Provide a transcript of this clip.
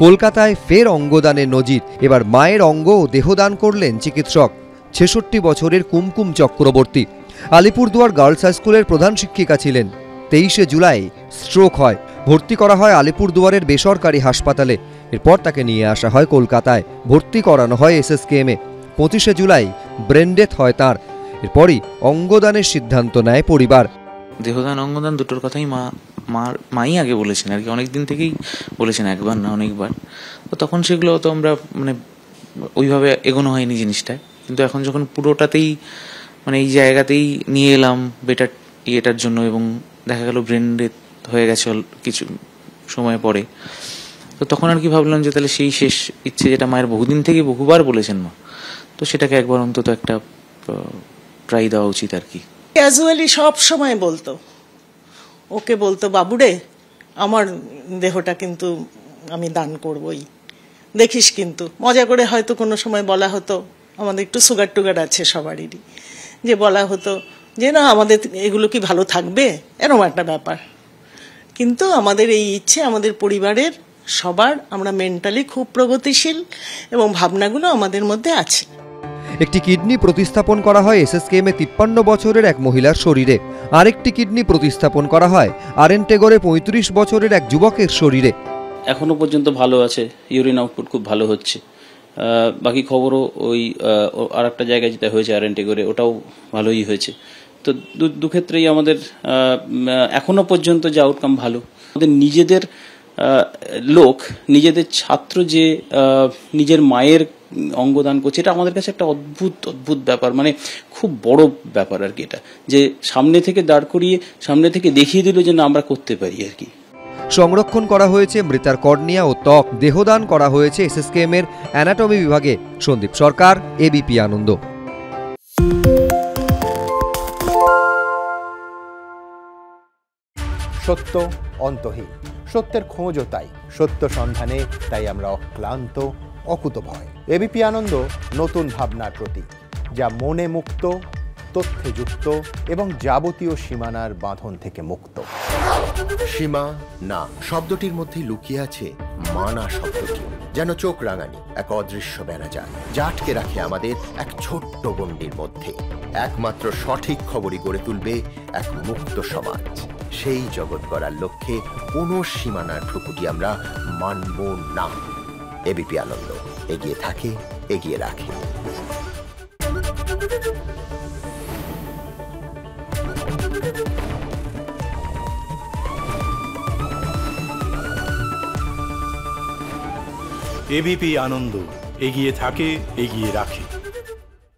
কলকাতায় ফের অঙ্গদানের নজির। এবার মায়ের অঙ্গ ও দেহদান করলেন চিকিৎসক ৬৬ বছরের কুমকুম চক্রবর্তী। আলিপুরদুয়ার গার্লস হাই স্কুলের প্রধান শিক্ষিকা ছিলেন। ২৩শে জুলাই স্ট্রোক হয়, ভর্তি করা হয় আলিপুরদুয়ারের বেসরকারি হাসপাতালে। এরপর তাকে নিয়ে আসা হয় কলকাতায়, ভর্তি করানো হয় SSKM-এ। ২৫শে জুলাই ব্রেন ডেথ হয় তাঁর। এরপরই অঙ্গদানের সিদ্ধান্ত নেয় পরিবার। দেহদান অঙ্গদান দুটোর কথাই মাই আগে বলেছেন আর কি, অনেকদিন থেকেই বলেছেন, একবার না অনেকবার। তো তখন সেগুলো তো আমরা ওইভাবে এগোনো হয়নি জিনিসটা। কিন্তু এখন যখন পুরোটাতেই এই জায়গাতেই নিয়ে এলাম বেটার ইয়েটার জন্য, এবং দেখা গেল ব্রেন ডেথ হয়ে গেছে কিছু সময় পরে, তো তখন আর কি ভাবলাম যে তাহলে সেই শেষ ইচ্ছে যেটা মায়ের বহুদিন থেকে বহুবার বলেছেন মা, তো সেটাকে একবার অন্তত একটা ট্রাই দেওয়া উচিত আর কি। ক্যাজুয়ালি সব সময় বলতো, ওকে বলতো, বাবুরে আমার দেহটা কিন্তু আমি দান করবই, দেখিস। কিন্তু মজা করে হয়তো কোনো সময় বলা হতো, আমাদের একটু সুগার টুগার আছে সবারই, যে বলা হতো যে না আমাদের এগুলো কি ভালো থাকবে, এরকম একটা ব্যাপার। কিন্তু আমাদের এই ইচ্ছে আমাদের পরিবারের সবার, আমরা মেন্টালি খুব প্রগতিশীল এবং ভাবনাগুলো আমাদের মধ্যে আছে। একটি কিডনি প্রতিস্থাপন করা হয় SSKM-এ ৫৩ বছরের এক মহিলার শরীরে। আরেকটি কিডনি প্রতিস্থাপন করা হয় RN টেগরে ৩৫ বছরের এক যুবকের শরীরে। এখনো পর্যন্ত ভালো আছে, ইউরিন আউটপুট খুব ভালো হচ্ছে। বাকি খবরও ওই আর একটা জায়গায় যেটা হয়েছে RN টেগরে, ওটাও ভালোই হয়েছে। তো দু ক্ষেত্রেই আমাদের এখনো পর্যন্ত যে আউটকাম ভালো। আমাদের নিজেদের লোক, নিজেদের ছাত্র যে নিজের মায়ের অঙ্গদান করছে, এটা আমাদের কাছে একটা অদ্ভুত ব্যাপার, খুব বড় ব্যাপার আর কি। এটা যে সামনে থেকে দাঁড় করিয়ে, সামনে থেকে দেখিয়ে দিল যে না আমরা করতে পারি আর কি। সংরক্ষণ করা হয়েছে মৃতার কর্নিয়া ও ত্বক। দেহদান করা হয়েছে SSKM-এর অ্যানাটমি বিভাগে। সন্দীপ সরকার, ABP আনন্দ। সত্য অন্তহীন, সত্যের খোঁজও তাই, সত্য সন্ধানে তাই আমরা অক্লান্ত, অকুতভয়। ABP আনন্দ নতুন ভাবনার প্রতীক, যা মনে মুক্ত, তথ্যে যুক্ত এবং যাবতীয় সীমানার বাঁধন থেকে মুক্ত। সীমা না শব্দটির মধ্যে লুকিয়ে আছে মানা শব্দটি, যেন চোখ রাঙানি এক অদৃশ্য ব্যানাজার, যা আটকে রাখে আমাদের এক ছোট্ট গণ্ডির মধ্যে। একমাত্র সঠিক খবরই গড়ে তুলবে এক মুক্ত সমাজ। সেই জগৎ গড়ার লক্ষ্যে কোনো সীমানার ঠুকুটি আমরা মানব না। ABP আনন্দ এগিয়ে থাকে, এগিয়ে রাখে। ABP আনন্দ এগিয়ে থাকে, এগিয়ে রাখে।